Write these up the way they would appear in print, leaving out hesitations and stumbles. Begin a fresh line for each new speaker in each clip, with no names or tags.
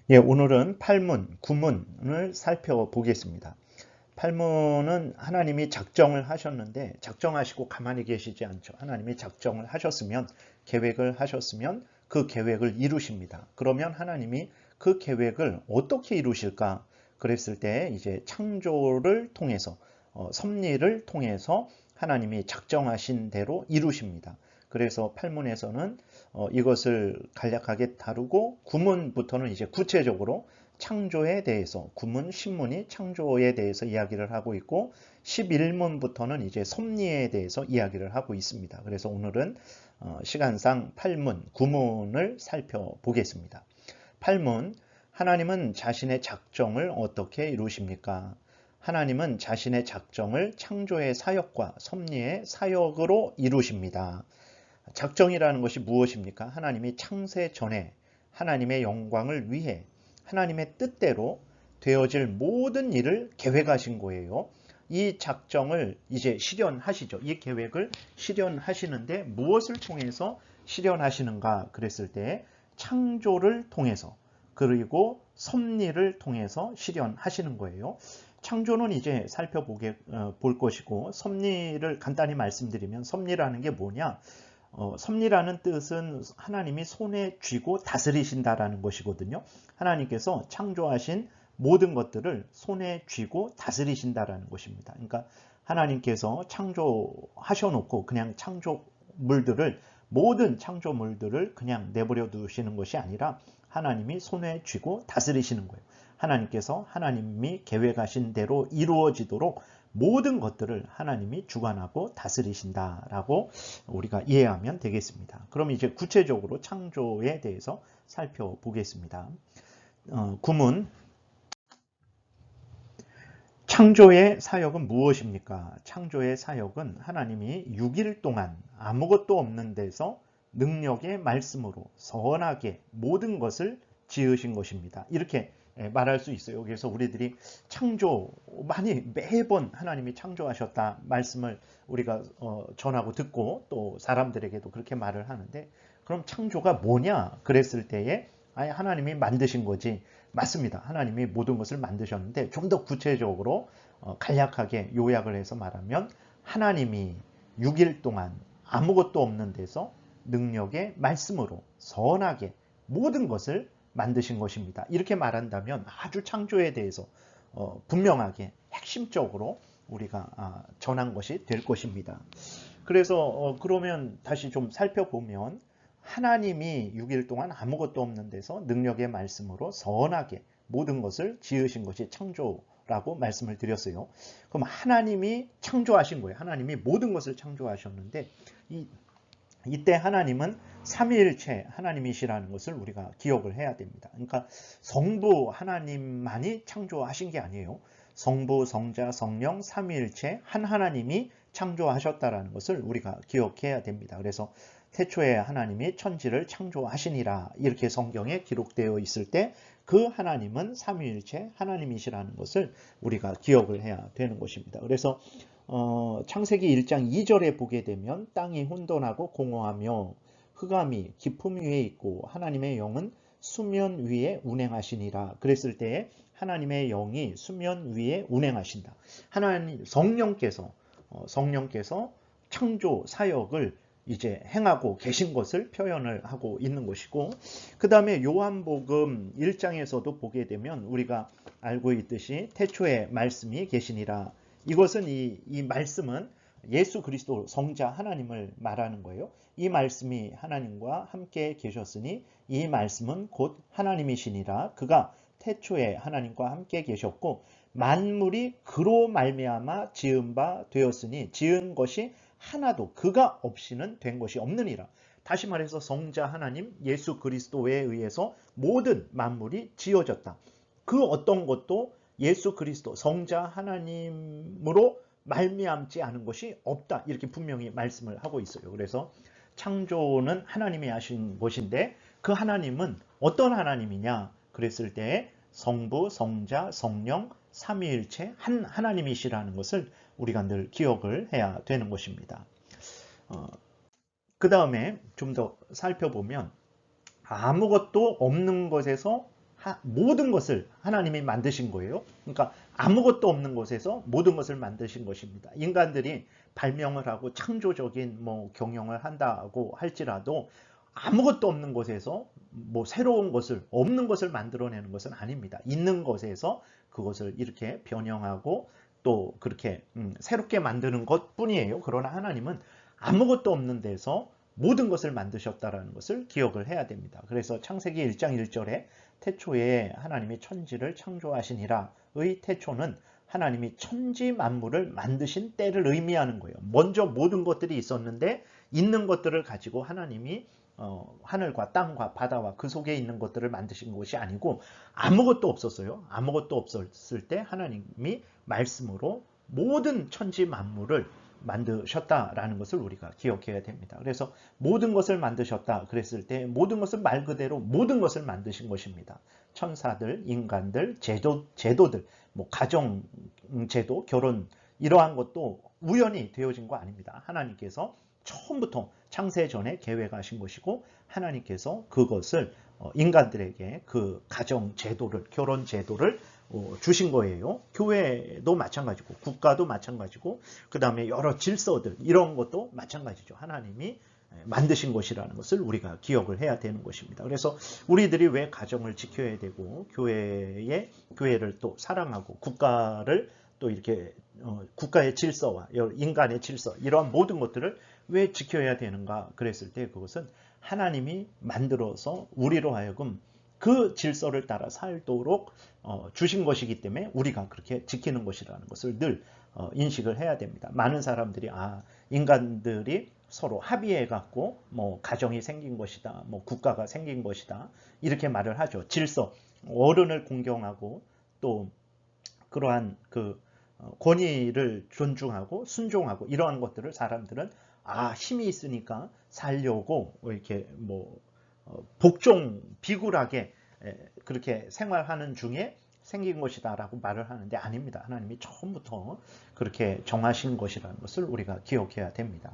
예, 오늘은 팔문, 구문을 살펴보겠습니다. 팔문은 하나님이 작정을 하셨는데 작정하시고 가만히 계시지 않죠. 하나님이 작정을 하셨으면 계획을 하셨으면 그 계획을 이루십니다. 그러면 하나님이 그 계획을 어떻게 이루실까? 그랬을 때 이제 창조를 통해서 섭리를 통해서 하나님이 작정하신 대로 이루십니다. 그래서 팔문에서는 이것을 간략하게 다루고 구문부터는 이제 구체적으로 창조에 대해서 구문, 신문이 창조에 대해서 이야기를 하고 있고 11문부터는 이제 섭리에 대해서 이야기를 하고 있습니다. 그래서 오늘은 시간상 8문, 9문을 살펴보겠습니다. 8문, 하나님은 자신의 작정을 어떻게 이루십니까? 하나님은 자신의 작정을 창조의 사역과 섭리의 사역으로 이루십니다. 작정이라는 것이 무엇입니까? 하나님이 창세 전에 하나님의 영광을 위해 하나님의 뜻대로 되어질 모든 일을 계획하신 거예요. 이 작정을 이제 실현하시죠. 이 계획을 실현하시는데 무엇을 통해서 실현하시는가 그랬을 때 창조를 통해서 그리고 섭리를 통해서 실현하시는 거예요. 창조는 이제 볼 것이고 섭리를 간단히 말씀드리면 섭리라는 게 뭐냐? 섭리라는 뜻은 하나님이 손에 쥐고 다스리신다라는 것이거든요. 하나님께서 창조하신 모든 것들을 손에 쥐고 다스리신다라는 것입니다. 그러니까 하나님께서 창조하셔놓고 그냥 모든 창조물들을 그냥 내버려 두시는 것이 아니라 하나님이 손에 쥐고 다스리시는 거예요. 하나님께서 하나님이 계획하신 대로 이루어지도록 모든 것들을 하나님이 주관하고 다스리신다라고 우리가 이해하면 되겠습니다. 그럼 이제 구체적으로 창조에 대해서 살펴보겠습니다. 구문, 창조의 사역은 무엇입니까? 창조의 사역은 하나님이 6일 동안 아무것도 없는 데서 능력의 말씀으로 선하게 모든 것을 지으신 것입니다. 이렇게 말할 수 있어요. 그래서 우리들이 창조 많이 매번 하나님이 창조하셨다 말씀을 우리가 전하고 듣고 또 사람들에게도 그렇게 말을 하는데 그럼 창조가 뭐냐 그랬을 때에 아예 하나님이 만드신 거지. 맞습니다. 하나님이 모든 것을 만드셨는데 좀 더 구체적으로 간략하게 요약을 해서 말하면 하나님이 6일 동안 아무것도 없는 데서 능력의 말씀으로 선하게 모든 것을 만드신 것입니다. 이렇게 말한다면 아주 창조에 대해서 분명하게 핵심적으로 우리가 전한 것이 될 것입니다. 그래서 그러면 다시 좀 살펴보면 하나님이 6일 동안 아무것도 없는 데서 능력의 말씀으로 선하게 모든 것을 지으신 것이 창조라고 말씀을 드렸어요. 그럼 하나님이 창조하신 거예요. 하나님이 모든 것을 창조하셨는데 이때 하나님은 삼위일체 하나님이시라는 것을 우리가 기억을 해야 됩니다. 그러니까 성부 하나님만이 창조하신 게 아니에요. 성부, 성자, 성령, 삼위일체 한 하나님이 창조하셨다라는 것을 우리가 기억해야 됩니다. 그래서 태초에 하나님이 천지를 창조하시니라 이렇게 성경에 기록되어 있을 때 그 하나님은 삼위일체 하나님이시라는 것을 우리가 기억을 해야 되는 것입니다. 그래서 창세기 1장 2절에 보게 되면 땅이 혼돈하고 공허하며 흑암이 깊음 위에 있고 하나님의 영은 수면 위에 운행하시니라 그랬을 때에 하나님의 영이 수면 위에 운행하신다. 하나님 성령께서 창조 사역을 이제 행하고 계신 것을 표현을 하고 있는 것이고 그 다음에 요한복음 1장에서도 보게 되면 우리가 알고 있듯이 태초에 말씀이 계시니라 이것은 이 말씀은 예수 그리스도 성자 하나님을 말하는 거예요. 이 말씀이 하나님과 함께 계셨으니 이 말씀은 곧 하나님이시니라 그가 태초에 하나님과 함께 계셨고 만물이 그로 말미암아 지은 바 되었으니 지은 것이 하나도 그가 없이는 된 것이 없느니라. 다시 말해서 성자 하나님 예수 그리스도에 의해서 모든 만물이 지어졌다. 그 어떤 것도 예수 그리스도 성자 하나님으로 말미암지 않은 것이 없다. 이렇게 분명히 말씀을 하고 있어요. 그래서 창조는 하나님이 하신 것인데 그 하나님은 어떤 하나님이냐 그랬을 때 성부, 성자, 성령, 삼위일체 한 하나님이시라는 것을 우리가 늘 기억을 해야 되는 것입니다. 그 다음에 좀 더 살펴보면 아무것도 없는 것에서 모든 것을 하나님이 만드신 거예요. 그러니까 아무것도 없는 곳에서 모든 것을 만드신 것입니다. 인간들이 발명을 하고 창조적인 뭐 경영을 한다고 할지라도 아무것도 없는 곳에서 뭐 새로운 것을 없는 것을 만들어내는 것은 아닙니다. 있는 것에서 그것을 이렇게 변형하고 또 그렇게 새롭게 만드는 것뿐이에요. 그러나 하나님은 아무것도 없는 데서 모든 것을 만드셨다라는 것을 기억을 해야 됩니다. 그래서 창세기 1장 1절에 태초에 하나님이 천지를 창조하시니라의 태초는 하나님이 천지 만물을 만드신 때를 의미하는 거예요. 먼저 모든 것들이 있었는데 있는 것들을 가지고 하나님이 하늘과 땅과 바다와 그 속에 있는 것들을 만드신 것이 아니고 아무것도 없었어요. 아무것도 없었을 때 하나님이 말씀으로 모든 천지 만물을 만드셨다라는 것을 우리가 기억해야 됩니다. 그래서 모든 것을 만드셨다 그랬을 때 모든 것을 말 그대로 모든 것을 만드신 것입니다. 천사들, 인간들, 제도들, 뭐 가정 제도, 결혼 이러한 것도 우연히 되어진 거 아닙니다. 하나님께서 처음부터 창세 전에 계획하신 것이고 하나님께서 그것을 인간들에게 그 가정 제도를, 결혼 제도를 주신 거예요. 교회도 마찬가지고 국가도 마찬가지고 그 다음에 여러 질서들 이런 것도 마찬가지죠. 하나님이 만드신 것이라는 것을 우리가 기억을 해야 되는 것입니다. 그래서 우리들이 왜 가정을 지켜야 되고 교회를 또 사랑하고 국가를 또 이렇게 국가의 질서와 인간의 질서 이러한 모든 것들을 왜 지켜야 되는가 그랬을 때 그것은 하나님이 만들어서 우리로 하여금 그 질서를 따라 살도록 주신 것이기 때문에 우리가 그렇게 지키는 것이라는 것을 늘 인식을 해야 됩니다. 많은 사람들이 인간들이 서로 합의해 갖고 뭐 가정이 생긴 것이다, 뭐 국가가 생긴 것이다 이렇게 말을 하죠. 질서, 어른을 공경하고 또 그러한 그 권위를 존중하고 순종하고 이러한 것들을 사람들은 힘이 있으니까 살려고 이렇게 뭐 복종 비굴하게 그렇게 생활하는 중에 생긴 것이다라고 말을 하는데 아닙니다. 하나님이 처음부터 그렇게 정하신 것이라는 것을 우리가 기억해야 됩니다.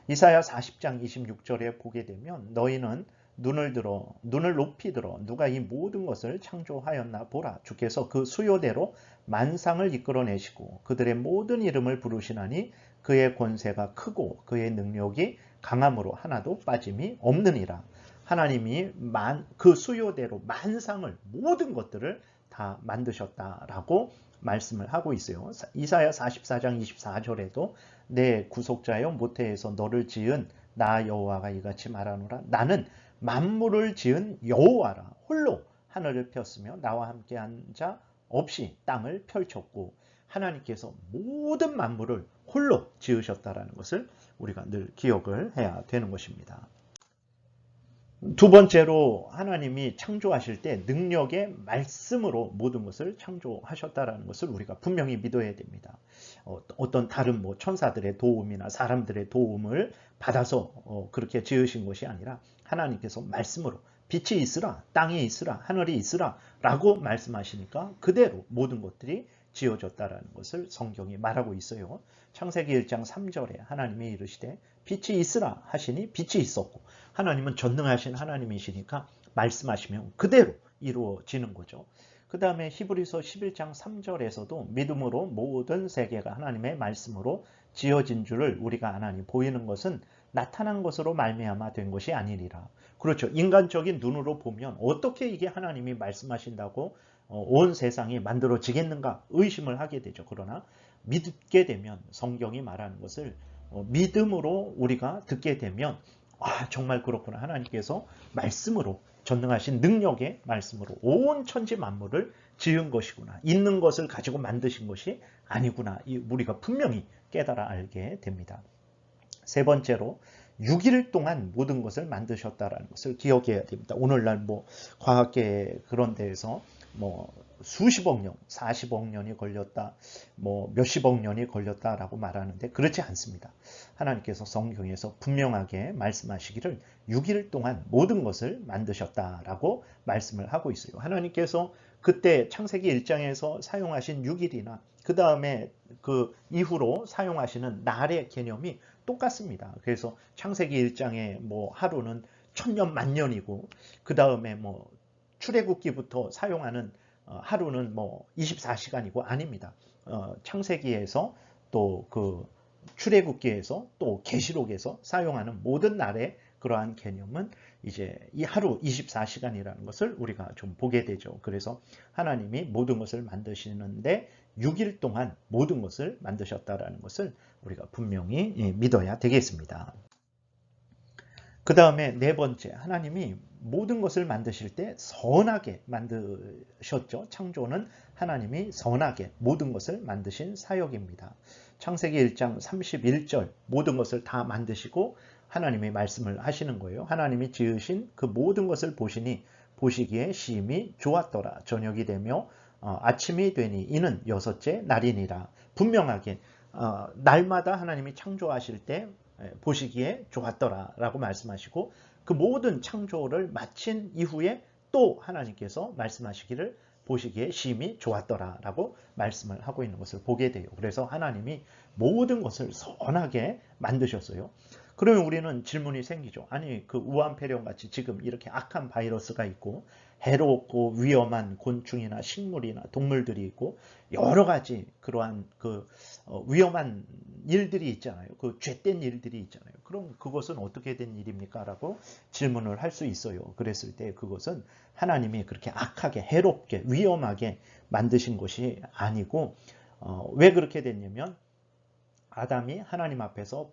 이사야 40장 26절에 보게 되면 너희는 눈을 높이 들어 누가 이 모든 것을 창조하였나 보라. 주께서 그 수요대로 만상을 이끌어내시고 그들의 모든 이름을 부르시나니 그의 권세가 크고 그의 능력이 강함으로 하나도 빠짐이 없느니라. 하나님이 그 수요대로 만상을 모든 것들을 다 만드셨다라고 말씀을 하고 있어요. 이사야 44장 24절에도 내 구속자여 모태에서 너를 지은 나 여호와가 이같이 말하노라. 나는 만물을 지은 여호와라. 홀로 하늘을 폈으며 나와 함께한 자 없이 땅을 펼쳤고 하나님께서 모든 만물을 홀로 지으셨다라는 것을 우리가 늘 기억을 해야 되는 것입니다. 두 번째로 하나님이 창조하실 때 능력의 말씀으로 모든 것을 창조하셨다라는 것을 우리가 분명히 믿어야 됩니다. 어떤 다른 뭐 천사들의 도움이나 사람들의 도움을 받아서 그렇게 지으신 것이 아니라 하나님께서 말씀으로 빛이 있으라, 땅이 있으라, 하늘이 있으라 라고 말씀하시니까 그대로 모든 것들이 지어졌다라는 것을 성경이 말하고 있어요. 창세기 1장 3절에 하나님이 이르시되 빛이 있으라 하시니 빛이 있었고 하나님은 전능하신 하나님이시니까 말씀하시면 그대로 이루어지는 거죠. 그 다음에 히브리서 11장 3절에서도 믿음으로 모든 세계가 하나님의 말씀으로 지어진 줄을 우리가 아나니 보이는 것은 나타난 것으로 말미암아 된 것이 아니니라. 그렇죠. 인간적인 눈으로 보면 어떻게 이게 하나님이 말씀하신다고 온 세상이 만들어지겠는가 의심을 하게 되죠. 그러나 믿게 되면 성경이 말하는 것을 믿음으로 우리가 듣게 되면 정말 그렇구나. 하나님께서 말씀으로 전능하신 능력의 말씀으로 온 천지 만물을 지은 것이구나. 있는 것을 가지고 만드신 것이 아니구나. 우리가 분명히 깨달아 알게 됩니다. 세 번째로 6일 동안 모든 것을 만드셨다라는 것을 기억해야 됩니다. 오늘날 뭐 과학계 그런 데에서 뭐 수십억 년, 40억 년이 걸렸다, 뭐 몇십억 년이 걸렸다라고 말하는데 그렇지 않습니다. 하나님께서 성경에서 분명하게 말씀하시기를 6일 동안 모든 것을 만드셨다라고 말씀을 하고 있어요. 하나님께서 그때 창세기 1장에서 사용하신 6일이나 그 다음에 그 이후로 사용하시는 날의 개념이 똑같습니다. 그래서 창세기 1장에 뭐 하루는 천년 만년이고 그 다음에 뭐 출애굽기부터 사용하는 하루는 뭐 24시간이고 아닙니다. 창세기에서 또 그 출애굽기에서 또 계시록에서 사용하는 모든 날의 그러한 개념은 이제 이 하루 24시간이라는 것을 우리가 좀 보게 되죠. 그래서 하나님이 모든 것을 만드시는데 6일 동안 모든 것을 만드셨다라는 것을 우리가 분명히 믿어야 되겠습니다. 그 다음에 네 번째, 하나님이 모든 것을 만드실 때 선하게 만드셨죠. 창조는 하나님이 선하게 모든 것을 만드신 사역입니다. 창세기 1장 31절 모든 것을 다 만드시고 하나님의 말씀을 하시는 거예요. 하나님이 지으신 그 모든 것을 보시니 보시기에 심히 좋았더라. 저녁이 되며 아침이 되니 이는 여섯째 날이니라. 분명하게 날마다 하나님이 창조하실 때 보시기에 좋았더라 라고 말씀하시고 그 모든 창조를 마친 이후에 또 하나님께서 말씀하시기를 보시기에 심히 좋았더라 라고 말씀을 하고 있는 것을 보게 돼요. 그래서 하나님이 모든 것을 선하게 만드셨어요. 그러면 우리는 질문이 생기죠. 아니 그 우한폐렴 같이 지금 이렇게 악한 바이러스가 있고 해롭고 위험한 곤충이나 식물이나 동물들이 있고 여러 가지 그러한 그 위험한 일들이 있잖아요. 그 죄된 일들이 있잖아요. 그럼 그것은 어떻게 된 일입니까? 라고 질문을 할 수 있어요. 그랬을 때 그것은 하나님이 그렇게 악하게 해롭게 위험하게 만드신 것이 아니고 왜 그렇게 됐냐면 아담이 하나님 앞에서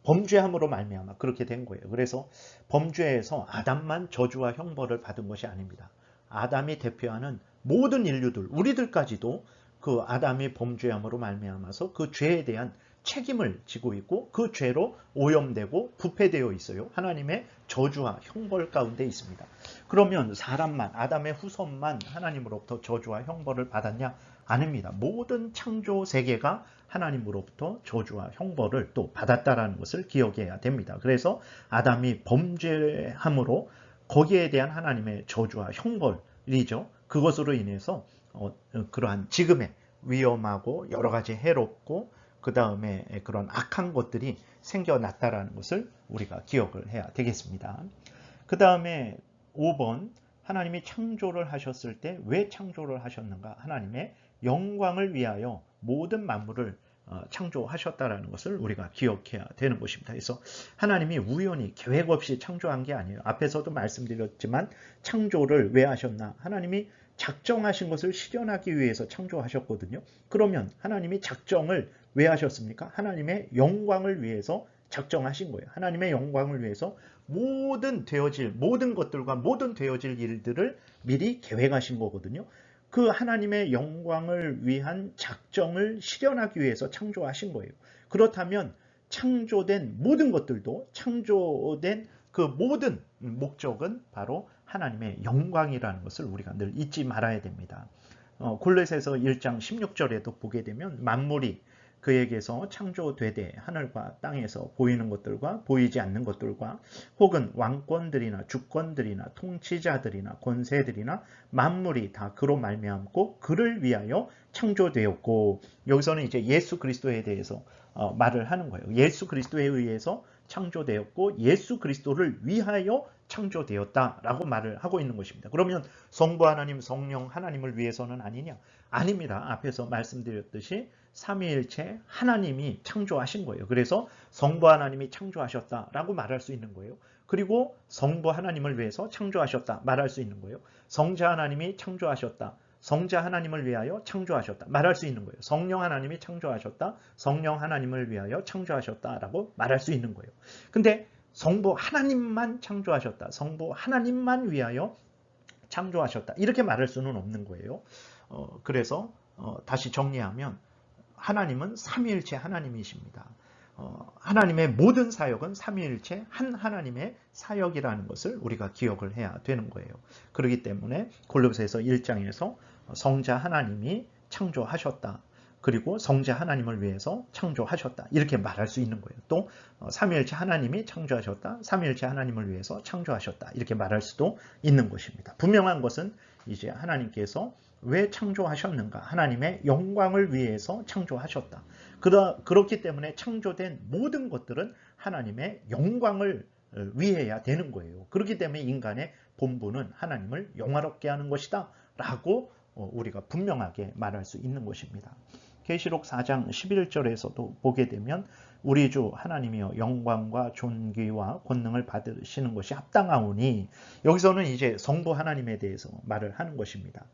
범죄함으로 말미암아 그렇게 된 거예요. 그래서 범죄에서 아담만 저주와 형벌을 받은 것이 아닙니다. 아담이 대표하는 모든 인류들, 우리들까지도 그 아담이 범죄함으로 말미암아서 그 죄에 대한 책임을 지고 있고 그 죄로 오염되고 부패되어 있어요. 하나님의 저주와 형벌 가운데 있습니다. 그러면 사람만, 아담의 후손만 하나님으로부터 저주와 형벌을 받았냐? 아닙니다. 모든 창조 세계가 하나님으로부터 저주와 형벌을 또 받았다라는 것을 기억해야 됩니다. 그래서 아담이 범죄함으로 거기에 대한 하나님의 저주와 형벌이죠. 그것으로 인해서 그러한 지금의 위험하고 여러 가지 해롭고 그 다음에 그런 악한 것들이 생겨났다라는 것을 우리가 기억을 해야 되겠습니다. 그 다음에 5번 하나님이 창조를 하셨을 때 왜 창조를 하셨는가? 하나님의 영광을 위하여 모든 만물을 창조하셨다라는 것을 우리가 기억해야 되는 것입니다. 그래서 하나님이 우연히 계획 없이 창조한 게 아니에요. 앞에서도 말씀드렸지만 창조를 왜 하셨나? 하나님이 작정하신 것을 실현하기 위해서 창조하셨거든요. 그러면 하나님이 작정을 왜 하셨습니까? 하나님의 영광을 위해서 작정하신 거예요. 하나님의 영광을 위해서 모든 것들과 모든 되어질 일들을 미리 계획하신 거거든요. 그 하나님의 영광을 위한 작정을 실현하기 위해서 창조하신 거예요. 그렇다면 창조된 모든 것들도 창조된 그 모든 목적은 바로 하나님의 영광이라는 것을 우리가 늘 잊지 말아야 됩니다. 골로새서 1장 16절에도 보게 되면 만물이 그에게서 창조되되 하늘과 땅에서 보이는 것들과 보이지 않는 것들과 혹은 왕권들이나 주권들이나 통치자들이나 권세들이나 만물이 다 그로 말미암고 그를 위하여 창조되었고 여기서는 이제 예수 그리스도에 대해서 말을 하는 거예요. 예수 그리스도에 의해서 창조되었고 예수 그리스도를 위하여 창조되었다라고 말을 하고 있는 것입니다. 그러면 성부 하나님, 성령 하나님을 위해서는 아니냐? 아닙니다. 앞에서 말씀드렸듯이 삼위일체 하나님이 창조하신 거예요. 그래서 성부 하나님이 창조하셨다라고 말할 수 있는 거예요. 그리고 성부 하나님을 위해서 창조하셨다 말할 수 있는 거예요. 성자 하나님이 창조하셨다. 성자 하나님을 위하여 창조하셨다 말할 수 있는 거예요. 성령 하나님이 창조하셨다. 성령 하나님을 위하여 창조하셨다라고 말할 수 있는 거예요. 근데 성부 하나님만 창조하셨다. 성부 하나님만 위하여 창조하셨다. 이렇게 말할 수는 없는 거예요. 그래서 다시 정리하면 하나님은 삼위일체 하나님이십니다. 하나님의 모든 사역은 삼위일체 한 하나님의 사역이라는 것을 우리가 기억을 해야 되는 거예요. 그렇기 때문에 골로새서 1장에서 성자 하나님이 창조하셨다. 그리고 성자 하나님을 위해서 창조하셨다. 이렇게 말할 수 있는 거예요. 또 삼위일체 하나님이 창조하셨다. 삼위일체 하나님을 위해서 창조하셨다. 이렇게 말할 수도 있는 것입니다. 분명한 것은 이제 하나님께서 왜 창조하셨는가? 하나님의 영광을 위해서 창조하셨다. 그렇기 때문에 창조된 모든 것들은 하나님의 영광을 위해야 되는 거예요. 그렇기 때문에 인간의 본분은 하나님을 영화롭게 하는 것이다 라고 우리가 분명하게 말할 수 있는 것입니다. 계시록 4장 11절에서도 보게 되면 우리 주 하나님이여 영광과 존귀와 권능을 받으시는 것이 합당하오니, 여기서는 이제 성부 하나님에 대해서 말을 하는 것입니다.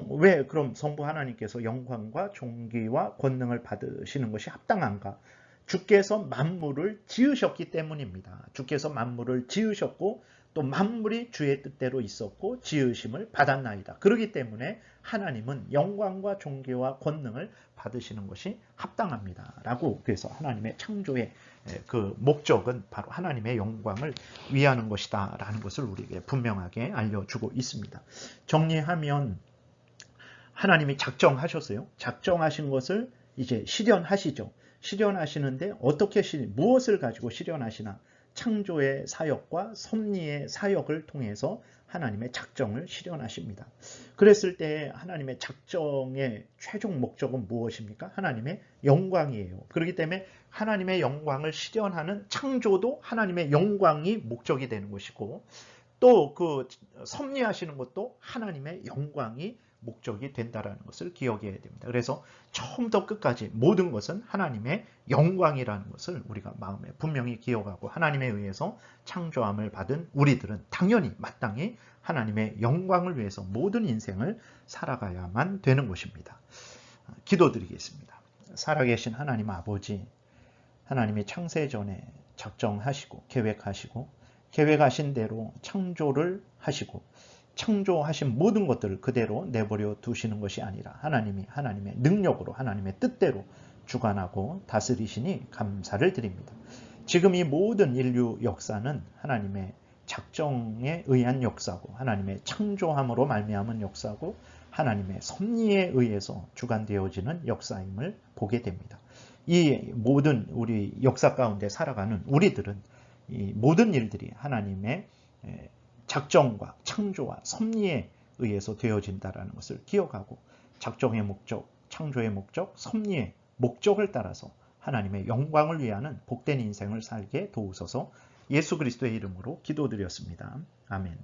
왜 그럼 성부 하나님께서 영광과 존귀와 권능을 받으시는 것이 합당한가? 주께서 만물을 지으셨기 때문입니다. 주께서 만물을 지으셨고 또 만물이 주의 뜻대로 있었고 지으심을 받았나이다. 그렇기 때문에 하나님은 영광과 존귀와 권능을 받으시는 것이 합당합니다. 라고, 그래서 하나님의 창조의 그 목적은 바로 하나님의 영광을 위하는 것이다 라는 것을 우리에게 분명하게 알려주고 있습니다. 정리하면 하나님이 작정하셨어요. 작정하신 것을 이제 실현하시죠. 실현하시는데 어떻게 무엇을 가지고 실현하시나? 창조의 사역과 섭리의 사역을 통해서 하나님의 작정을 실현하십니다. 그랬을 때 하나님의 작정의 최종 목적은 무엇입니까? 하나님의 영광이에요. 그렇기 때문에 하나님의 영광을 실현하는 창조도 하나님의 영광이 목적이 되는 것이고, 또 그 섭리하시는 것도 하나님의 영광이 목적이 된다는 것을 기억해야 됩니다. 그래서 처음부터 끝까지 모든 것은 하나님의 영광이라는 것을 우리가 마음에 분명히 기억하고, 하나님에 의해서 창조함을 받은 우리들은 당연히 마땅히 하나님의 영광을 위해서 모든 인생을 살아가야만 되는 것입니다. 기도드리겠습니다. 살아계신 하나님 아버지, 하나님이 창세전에 작정하시고 계획하신 대로 창조를 하시고 창조하신 모든 것들을 그대로 내버려 두시는 것이 아니라 하나님이 하나님의 능력으로 하나님의 뜻대로 주관하고 다스리시니 감사를 드립니다. 지금 이 모든 인류 역사는 하나님의 작정에 의한 역사고, 하나님의 창조함으로 말미암은 역사고, 하나님의 섭리에 의해서 주관되어지는 역사임을 보게 됩니다. 이 모든 우리 역사 가운데 살아가는 우리들은 이 모든 일들이 하나님의 작정과 창조와 섭리에 의해서 되어진다는 것을 기억하고, 작정의 목적, 창조의 목적, 섭리의 목적을 따라서 하나님의 영광을 위하는 복된 인생을 살게 도우소서. 예수 그리스도의 이름으로 기도드렸습니다. 아멘.